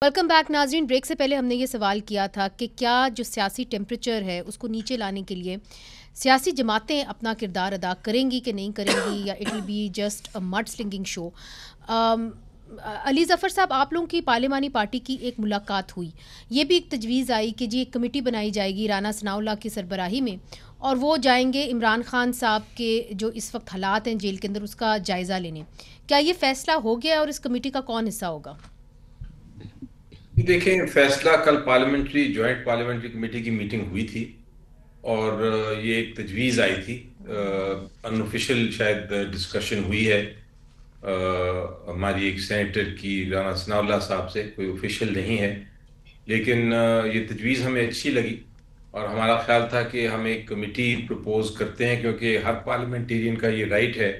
Welcome back ناظرین. Break سے پہلے ہم نے یہ سوال کیا تھا کہ کیا جو سیاسی ٹیمپریچر ہے اس کو نیچے لانے کے لیے سیاسی جماعتیں اپنا کردار ادا کریں گی کہ نہیں کریں گی، یا it will be just a mud slinging show. Ali Zafar صاحب، آپ لوگوں کی پارلیمانی پارٹی کی ایک ملاقات ہوئی، یہ بھی ایک تجویز آئی کہ جی ایک کمیٹی بنائی جائے گی رانا ثناء اللہ کی سربراہی میں، اور وہ جائیں گے عمران خان صاحب کے جو اس وقت حالات ہیں جیل کے اندر اس کا جائزہ لینے. کیا یہ فیصلہ ہو گیا اور اس کمیٹی کا کون حصہ ہوگا؟ دیکھیں، فیصلہ کل جوائنٹ پارلیمنٹری کمیٹی کی میٹنگ ہوئی تھی اور یہ ایک تجویز آئی تھی. ان آفیشیل شاید ڈسکشن ہوئی ہے ہماری ایک سینیٹر کی رانا ثناء اللہ صاحب سے، کوئی آفیشیل نہیں ہے، لیکن یہ تجویز ہمیں اچھی لگی اور ہمارا خیال تھا کہ ہم ایک کمیٹی پروپوز کرتے ہیں، کیونکہ ہر پارلیمنٹیرین کا یہ رائٹ ہے،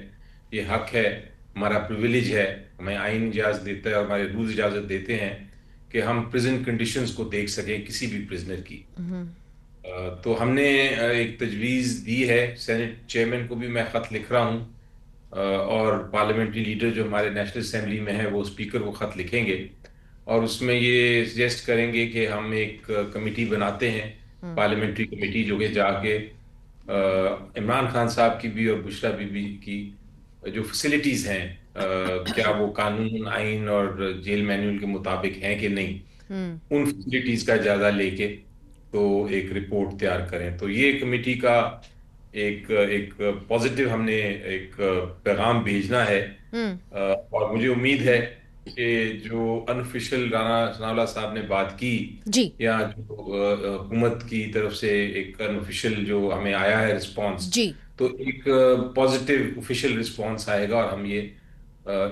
یہ حق ہے، ہمارا پریویلیج ہے، ہمیں آئین اجازت دیتا ہے اور ہمارے رولز اجازت دیتے ہیں کہ ہم پریزن کنڈیشنز کو دیکھ سکیں کسی بھی پرزنر کی. تو ہم نے ایک تجویز دی ہے، سینٹ چیئرمین کو بھی میں خط لکھ رہا ہوں، اور پارلیمنٹری لیڈر جو ہمارے نیشنل اسمبلی میں ہیں وہ اسپیکر کو خط لکھیں گے اور اس میں یہ سجیسٹ کریں گے کہ ہم ایک کمیٹی بناتے ہیں، پارلیمنٹری کمیٹی، جو کہ جا کے عمران خان صاحب کی بھی اور بشرا بی بی کی جو فیسلٹیز ہیں، کیا وہ قانون، آئین اور جیل مینیول کے مطابق ہیں کہ نہیں، ان فیسلٹیز کا جائزہ لے کے تو ایک رپورٹ تیار کریں. تو یہ کمیٹی کا ایک پازیٹیو ہم نے ایک پیغام بھیجنا ہے، اور مجھے امید ہے کہ جو انآفیشیل رانا ثناء اللہ صاحب نے بات کی، یا جو حکومت کی طرف سے ایک انآفیشیل جو ہمیں آیا ہے رسپانس، تو ایک پازیٹیو آفیشیل رسپانس آئے گا اور ہم یہ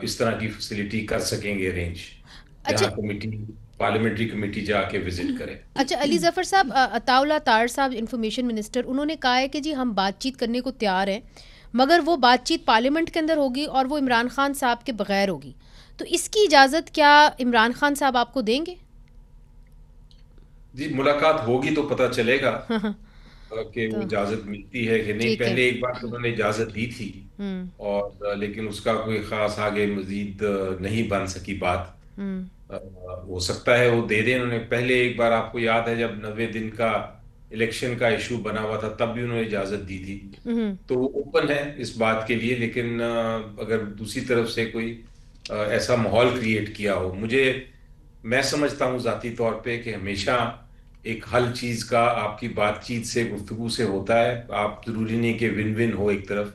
اس طرح کی فیسلٹی کر سکیں گے ارینج، جہاں کمیٹی، پارلیمنٹری کمیٹی جا کے وزٹ کرے. اچھا علی ظفر صاحب، عطاء اللہ طاہر صاحب انفارمیشن منسٹر، انہوں نے کہا ہے کہ جی ہم بات چیت کرنے کو تیار ہیں، مگر وہ بات چیت پارلیمنٹ کے اندر ہوگی اور وہ عمران خان صاحب کے بغیر ہوگی. تو اس کی اجازت کیا عمران خان صاحب آپ کو دیں گے؟ جی، ملاقات ہوگی تو پتہ چلے گا کہ وہ اجازت ملتی ہے کہ نہیں. پہلے ایک بار تو انہوں نے اجازت دی تھی، اور لیکن اس کا کوئی خاص آگے مزید نہیں بن سکی بات. ہو سکتا ہے وہ دے دیں. انہوں نے پہلے ایک بار، آپ کو یاد ہے، جب 90 دن کا الیکشن کا ایشو بنا ہوا تھا، تب بھی انہوں نے اجازت دی تھی. تو وہ اوپن ہے اس بات کے لیے، لیکن اگر دوسری طرف سے کوئی ایسا ماحول کریٹ کیا ہو، میں سمجھتا ہوں ذاتی طور پہ کہ ہمیشہ ایک حل چیز کا آپ کی بات چیت سے، گفتگو سے ہوتا ہے. آپ ضروری نہیں کہ ون ون ہو. ایک طرف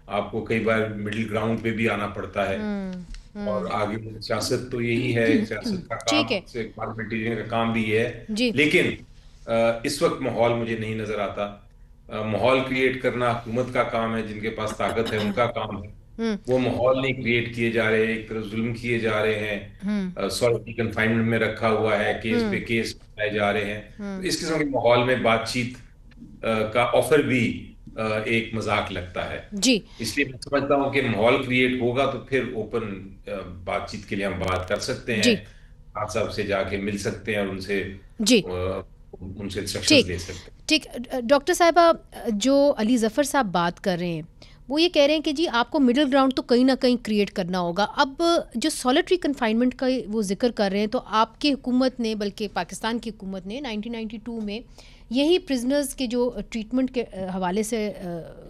آپ کو کئی بار مڈل گراؤنڈ پہ بھی آنا پڑتا ہے، اور آگے سیاست تو یہی ہے، سیاست کا کام، پارلیمنٹیرین کا کام بھی یہ ہے. لیکن اس وقت ماحول مجھے نہیں نظر آتا. ماحول کریٹ کرنا حکومت کا کام ہے، جن کے پاس طاقت ہے ان کا کام ہے. وہ ماحول نہیں کریٹ کیے جا رہے، ایک طرف ظلم کیے جا رہے ہیں، سولٹری کنفائنمنٹ میں رکھا ہوا ہے، کیس پہ کیس بنائے جا رہے ہیں. تو اس قسم کے ماحول میں بات چیت کا آفر بھی ایک مذاق لگتا ہے. اس لیے میں سمجھتا ہوں کہ ماحول کریٹ ہوگا تو پھر اوپن بات چیت کے لیے ہم بات کر سکتے ہیں، آپ صاحب سے جا کے مل سکتے ہیں اور ان سے انسٹرکشنز لے سکتے ہیں. ٹھیک. ڈاکٹر صاحبہ، جو علی ظفر صاحب بات کر رہے ہیں وہ یہ کہہ رہے ہیں کہ جی آپ کو مڈل گراؤنڈ تو کہیں نہ کہیں کریٹ کرنا ہوگا. اب جو سالٹری کنفائنمنٹ کا وہ ذکر کر رہے ہیں، تو آپ کی حکومت نے، بلکہ پاکستان کی حکومت نے 1992 میں یہی پرزنرز کے جو ٹریٹمنٹ کے حوالے سے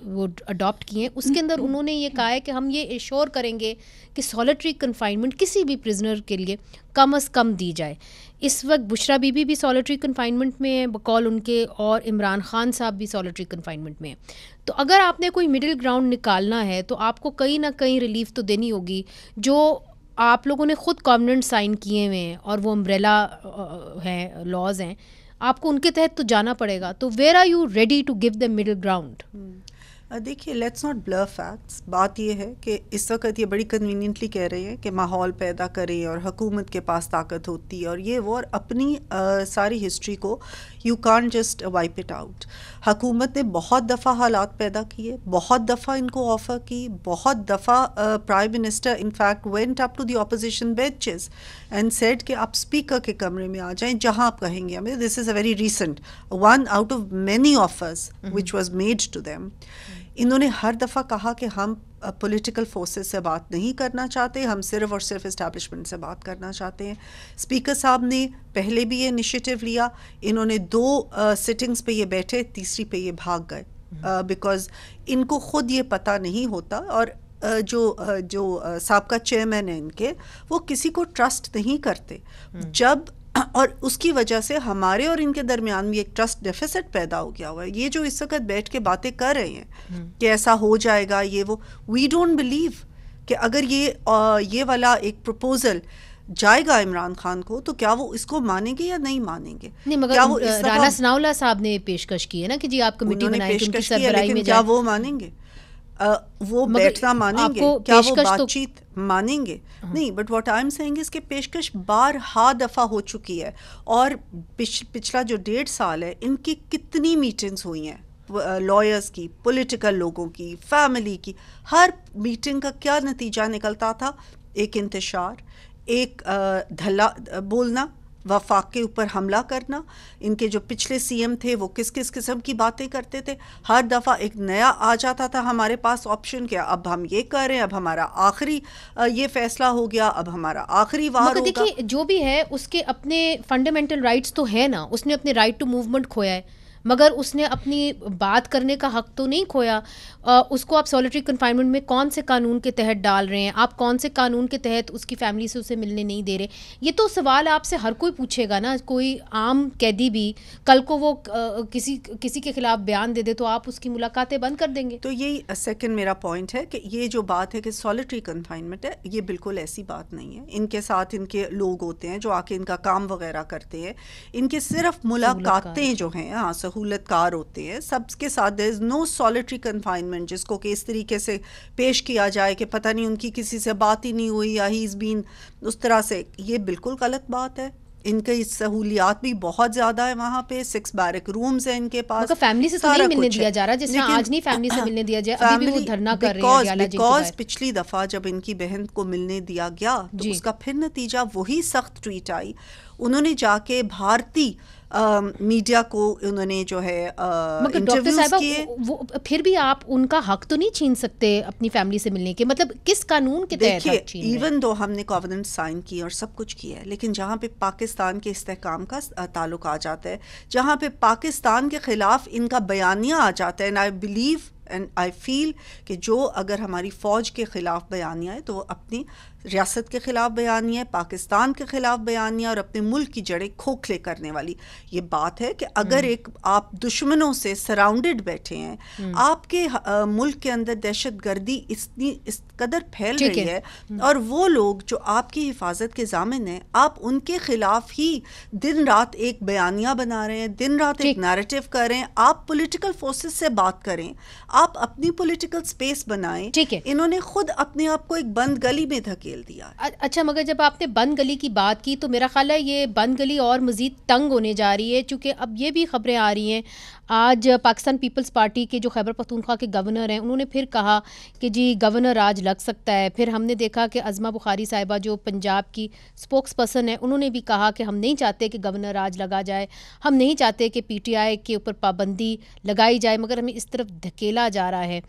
وہ اڈاپٹ کیے ہیں، اس کے اندر انہوں نے یہ کہا ہے کہ ہم یہ ایشور کریں گے کہ سالٹری کنفائنمنٹ کسی بھی پرزنر کے لیے کم از کم دی جائے. اس وقت بشرا بی بی بھی سالٹری کنفائنمنٹ میں ہیں بقول ان کے، اور عمران خان صاحب بھی سالٹری کنفائنمنٹ میں ہیں. تو اگر آپ نے کوئی مڈل گراؤنڈ نکالنا ہے تو آپ کو کہیں نہ کہیں ریلیف تو دینی ہوگی. جو آپ لوگوں نے خود کانوننٹ سائن کیے ہوئے ہیں اور وہ امبریلا ہیں، لاز ہیں، آپ کو ان کے تحت تو جانا پڑے گا. تو where are you ready to give the middle ground? دیکھیے، لیٹس ناٹ بلر فیکٹس. بات یہ ہے کہ اس وقت یہ بڑی کنوینئنٹلی کہہ رہے ہیں کہ ماحول پیدا کریں اور حکومت کے پاس طاقت ہوتی ہے اور یہ وہ، اور اپنی ساری ہسٹری کو you can't just wipe it out. حکومت نے بہت دفعہ حالات پیدا کیے، بہت دفعہ ان کو آفر کی، بہت دفعہ prime minister in fact went up to the opposition benches and said کہ آپ اسپیکر کے کمرے میں آ جائیں جہاں آپ کہیں گے. This is a very recent one out of many offers which was made to them. انہوں نے ہر دفعہ کہا کہ ہم پولیٹیکل فورسز سے بات نہیں کرنا چاہتے, ہم صرف اور صرف اسٹیبلشمنٹ سے بات کرنا چاہتے ہیں. اسپیکر صاحب نے پہلے بھی یہ انیشیٹو لیا, انہوں نے 2 سٹنگز پہ یہ بیٹھے, تیسری پہ یہ بھاگ گئے, بیکاز ان کو خود یہ پتہ نہیں ہوتا, اور جو سابقہ چیئرمین ہیں ان کے, وہ کسی کو ٹرسٹ نہیں کرتے. جب اور اس کی وجہ سے ہمارے اور ان کے درمیان بھی ایک ٹرسٹ ڈیفیسٹ پیدا ہو گیا ہوا ہے. یہ جو اس وقت بیٹھ کے باتیں کر رہے ہیں کہ ایسا ہو جائے گا یہ وہ, وی ڈونٹ بلیو کہ اگر یہ والا ایک پروپوزل جائے گا عمران خان کو تو کیا وہ اس کو مانیں گے یا نہیں مانیں گے. نہیں, مگر رانا ثناء اللہ صاحب نے پیشکش کی ہے نا کہ جی آپ کمیٹی بنائیں, ان کی سربراہی میں کیا وہ مانیں گے؟ وہ بیٹھنا مانیں گے؟ کیا وہ بات چیت مانیں گے؟ نہیں. But what I am seeing اس کے پیشکش بارہا دفعہ ہو چکی ہے, اور پچھلا جو 1.5 سال ہے ان کی کتنی میٹنگز ہوئی ہیں, لائرز کی, پولیٹیکل لوگوں کی, فیملی کی. ہر میٹنگ کا کیا نتیجہ نکلتا تھا؟ ایک انتشار, ایک دھلا بولنا, وفاق کے اوپر حملہ کرنا. ان کے جو پچھلے سی ایم تھے وہ کس قسم کی باتیں کرتے تھے. ہر دفعہ ایک نیا آ جاتا تھا ہمارے پاس آپشن, کیا اب ہم یہ کر رہے ہیں, اب ہمارا آخری یہ فیصلہ ہو گیا, اب ہمارا آخری وار ہوگا. دیکھیے جو بھی ہے اس کے اپنے فنڈامنٹل رائٹس تو ہے نا, اس نے اپنے رائٹ ٹو موومنٹ کھویا ہے, مگر اس نے اپنی بات کرنے کا حق تو نہیں کھویا. اس کو آپ سولیٹری کنفائنمنٹ میں کون سے قانون کے تحت ڈال رہے ہیں, آپ کون سے قانون کے تحت اس کی فیملی سے اسے ملنے نہیں دے رہے؟ یہ تو سوال آپ سے ہر کوئی پوچھے گا نا. کوئی عام قیدی بھی کل کو وہ کسی کے خلاف بیان دے دے تو آپ اس کی ملاقاتیں بند کر دیں گے. تو یہی سیکنڈ میرا پوائنٹ ہے کہ یہ جو بات ہے کہ سولیٹری کنفائنمنٹ ہے, یہ بالکل ایسی بات نہیں ہے. ان کے ساتھ ان کے لوگ ہوتے ہیں جو آ کے ان کا کام وغیرہ کرتے ہیں, ان کے صرف ملاقاتیں جو ہیں, ہاں سہولت کار ہوتے ہیں, سب کے ساتھ دیر از نو سولیٹری کنفائنمنٹ جس کو کہ اس طریقے سے پیش کیا جائے کہ پتہ نہیں ان کی کسی سے بات ہی نہیں ہوئی یا ہی از بین اس طرح سے. یہ بالکل غلط بات ہے. ان کی سہولیات بھی بہت زیادہ ہے وہاں پہ, 6 بیرک رومز ہیں ان کے پاس. فیملی سے تو نہیں ملنے دیا جا رہا, جس طرح آج نہیں فیملی سے ملنے دیا جائے, ابھی بھی وہ دھرنا کر رہے ہیں ڈیالہ جیل کے باہر. پچھلی دفعہ جب ان کی بہن کو ملنے دیا گیا تو اس کا پھر نتیجہ وہی سخت ٹویٹ آئی. انہوں نے جا کے بھارتی میڈیا کو انہوں نے جو ہے انٹرویوز کیے. وہ پھر بھی آپ ان کا حق تو نہیں چھین سکتے اپنی فیملی سے ملنے کے, مطلب کس قانون کے تحت حق چھین رہے ہیں؟ ایون دو ہم نے کووننٹ سائن کی اور سب کچھ کیا ہے, لیکن جہاں پہ پاکستان کے استحکام کا تعلق آ جاتا ہے, جہاں پہ پاکستان کے خلاف ان کا بیانیہ آ جاتا ہے, and I believe and I feel کہ جو اگر ہماری فوج کے خلاف بیانیہ ہے تو وہ اپنی ریاست کے خلاف بیانیہ ہے, پاکستان کے خلاف بیانیہ, اور اپنے ملک کی جڑیں کھوکھلے کرنے والی یہ بات ہے کہ اگر ایک آپ دشمنوں سے سراؤنڈڈ بیٹھے ہیں, آپ کے ملک کے اندر دہشت گردی اس قدر پھیل رہی ہے, اور وہ لوگ جو آپ کی حفاظت کے ضامن ہیں, آپ ان کے خلاف ہی دن رات ایک بیانیہ بنا رہے ہیں, دن رات ایک نیریٹو کر رہے ہیں. آپ پولیٹیکل فورسز سے بات کریں, آپ اپنی پولیٹیکل سپیس بنائیں. انہوں نے خود اپنے آپ کو ایک بند گلی میں دھکیل دیا. اچھا, مگر جب آپ نے بند گلی کی بات کی تو میرا خیال ہے یہ بند گلی اور مزید تنگ ہونے جا رہی ہے, چونکہ اب یہ بھی خبریں آ رہی ہیں. آج پاکستان پیپلز پارٹی کے جو خیبر پختونخوا کے گورنر ہیں, انہوں نے پھر کہا کہ جی گورنر راج لگ سکتا ہے. پھر ہم نے دیکھا کہ عظمہ بخاری صاحبہ جو پنجاب کی اسپوکس پرسن ہے, انہوں نے بھی کہا کہ ہم نہیں چاہتے کہ گورنر راج لگا جائے, ہم نہیں چاہتے کہ پی ٹی آئی کے اوپر پابندی لگائی جائے, مگر ہمیں اس طرف دھکیلا جا رہا ہے.